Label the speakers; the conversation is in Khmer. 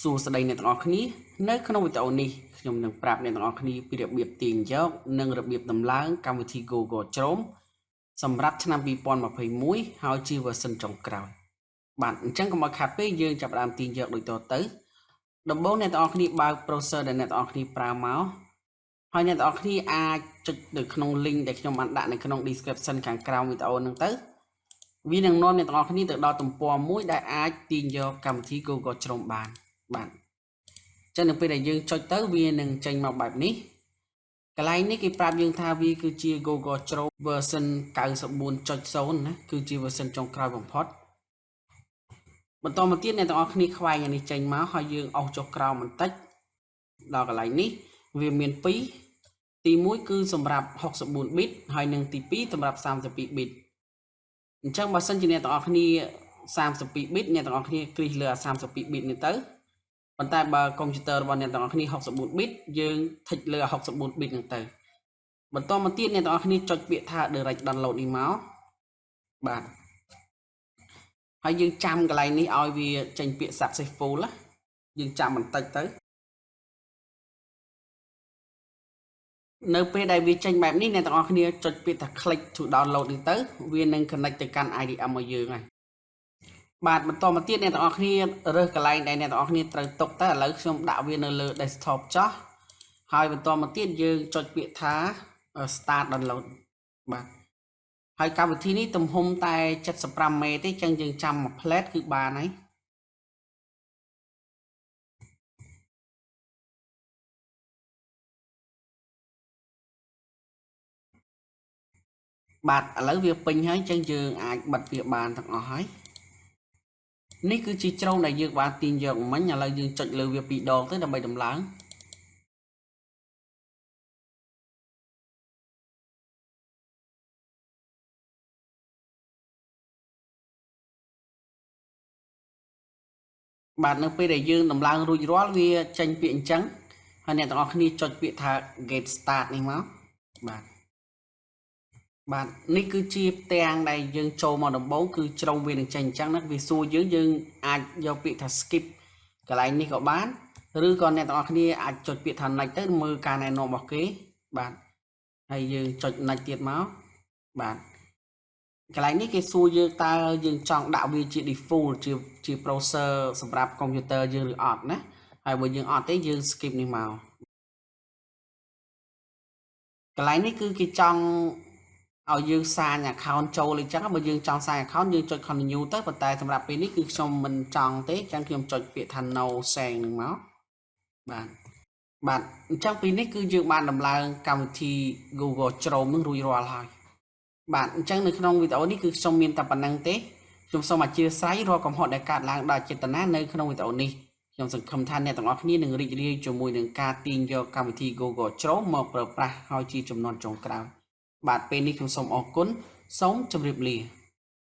Speaker 1: សួស្តីអ្នកទាំងអស់គ្នានៅក្នុងវីដេអូនេះខ្ញុំនឹងប្រាប់អ្នកទាំងអស់គ្នាពីរបៀបទាញយកនិងរបៀបដំឡើងកម្មវិធី Google Chrome សម្រាប់ឆ្នាំ2021ហើយជា version ចុងក្រោយបាទអញ្ចឹងកុំឲ្យខាតពេលយើងចាប់ផ្ដើមទាញយកដូចតទៅដំបូងអ្នកទាំងអស់គ្នាបើក browser ដែលអ្នកទាំងអស់គ្នាប្រើមកហើយអ្នកទាំងអស់គ្នាអាចចុចនៅក្នុង link ដែលខ្ញុំបានដាក់នៅក្នុង description ខាងក្រោមវីដេអូហ្នឹងទៅវានឹងនាំអ្នកទាំងអស់គ្នាទៅដល់ទំព័រមួយដែលអាចទាញយកកម្មវិធី Google Chrome បានបាទចឹងនៅពេលដែលយើងចុចទៅវានឹងចេញមកបែបនេះកន្លែងនេះគេប្រាប់យើងថាវាគឺជា Google Chrome version 94.0 ណាគឺជា version ចុងក្រោយបំផុតបន្តមកទៀតអ្នកទាំងអស់គ្នាខ្វែងអានេះចេញមកហើយយើងអោសចុះក្រោមបន្តិចដល់កន្លែងនេះវាមាន2ទី1គឺសម្រាប់64 bit ហើយនិងទី2សម្រាប់32 bit អញ្ចឹងបើសិនជាអ្នកទាំងអស់គ្នា32 bit អ្នកទាំងអស់គ្នាគ្រីសលើ32 bit នេះទៅប៉ុន្តែបើកុំព្យូទ័ររបស់អ្នកទាំងអស់គ្នា64 bit យើងថិចលើ64 bit ហ្នឹងទៅបន្តមកទៀតអ្នកទាំងអស់គ្នាចុចពាក្យថា direct download នេះមកបាទហើយយើងចាំកន្លែងនេះឲ្យវាចេញពាក្យ successful ណាយើងចាំបន្តិចទៅនៅពេលដែលវាចេញបែបនេះអ្នកទាំងអស់គ្នាចុចពាក្យថា click to download នេះទៅវានឹង connect ទៅកាន់ IDM របស់យើងហើយបាទបន្តមកទៀតអ្នកទាំងអស់គ្នារើសកន្លែងដែលអ្នកទាំងអស់គ្នាត្រូវទុកទៅឥឡូវខ្ញុំដាក់វានៅលើ desktop ចោះហើយបន្តមកទៀតយើងចុចពាក្យថា start download បាទហើយកម្មវិធីនេះទំហំតែ75 មេទេអញ្ចឹងយើងចាំមួយផ្លែតគឺបានហើយបាទឥឡូវវាពេញហើយអញ្ចឹងយើងអាចបិទវាបានទាំងអស់ហើយនេះគឺជាជ្រុងដែលយើងបានទាញយកមិញឥឡូវយើងចុចលើវា2ដងទៅដើម្បីដំឡើងបាទនៅពេលដែលយើងដំឡើងរួចរាល់វាចេញពាក្យអញ្ចឹងហើយអ្នកទាំងអស់គ្នាចុចពាក្យថា get start នេះមកបាទនេះគឺជាផ្ទាំងដែលយើងចូលមកដំបូងគឺជ្រុងវានឹងចេញអញ្ចឹងណាវាសួរយើងអាចយកពាក្យថា skip កន្លែងនេះក៏បានឬក៏អ្នកទាំងអស់គ្នាអាចចុចពាក្យថា next ទៅមើលការណែនាំរបស់គេបាទហើយយើងចុច next ទៀតមកបាទកន្លែងនេះគេសួរយើងតើយើងចង់ដាក់វាជា default ជា browser សម្រាប់កុំព្យូទ័រយើងឬអត់ណាហើយបើយើងអត់ទេយើង skip នេះមកកន្លែងនេះគឺគេចង់ឲ្យយើងសាញ account ចូលអញ្ចឹងបើយើងចង់សាញ account យើងចុច continue ទៅប៉ុន្តែសម្រាប់ពេលនេះគឺខ្ញុំមិនចង់ទេអញ្ចឹងខ្ញុំចុចពាក្យថា no send នឹងមកបាទអញ្ចឹងពីនេះគឺយើងបានដំឡើងកម្មវិធី Google Chrome នឹងរួចរាល់ហើយបាទអញ្ចឹងនៅក្នុងវីដេអូនេះគឺខ្ញុំមានតែប៉ុណ្្នឹងទេខ្ញុំសូមអធិស្ឋានរាល់កំហុសដែលកើតឡើងដោយចេតនានៅក្នុងវីដេអូនេះខ្ញុំសង្ឃឹមថាអ្នកទាំងអស់គ្នានឹងរីករាយជាមួយនឹងការទាញយកកម្មវិធី Google Chrome មកប្រើប្រាស់ហើយជាចំនួនចុងក្រោយបាទពេលនេះខ្ញុំសូមអរគុណសូមជម្រាបលា